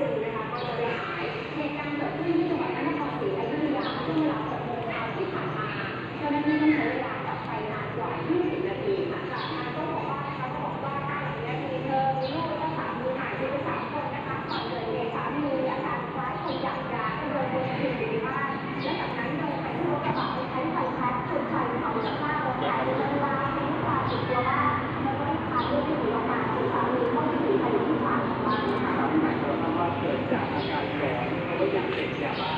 จีนนะคะก็จะได้หายเหตุการณ์เกิดขึ้นที่จังหวัดพระนครศรีอยุธยาช่วงเวลา6 โมงเช้าที่ผ่านมาเจ้าหน้าที่ต้องใช้เวลาดับไฟนานกว่า20 นาทีค่ะจากทางเจ้าของบ้านนะคะก็บอกว่าบ้านหลังนี้มีเธอมีลูกแล้วก็สามีหายไป3 คนนะคะก่อนเกิดเหตุสามีมีอาการคล้ายคนอยากยาก็เลยวนเวียนอยู่ในบ้านและจากนั้นเดินไปที่รถกระบะไปใช้ไฟแช็กจุดไฟเผาจากบ้านรถแต่เวลาทิ้งไฟติดตัวบ้านแล้วก็พาลูกที่หนีออกมาคือสามีเข้าไปหนีไปอยู่ที่บ้านของบ้านนะคะ หมายความว่าเกิดจากอาการร้อนเพราะว่าอยากเสพยาบ้า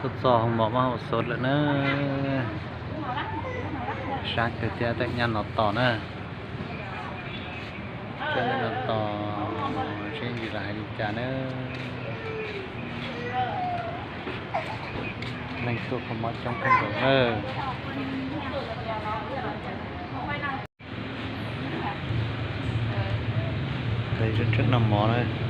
ทดสอบของหมอมาสดแล้วเนอะชักเดี๋ยวแต่งงานต่อเนอะเช่นนั้นต่อเช่นอยู่หลายดีจ้าเนอะนั่งตัวขมอดจ้องกันเออđây rất nằm mỏ đây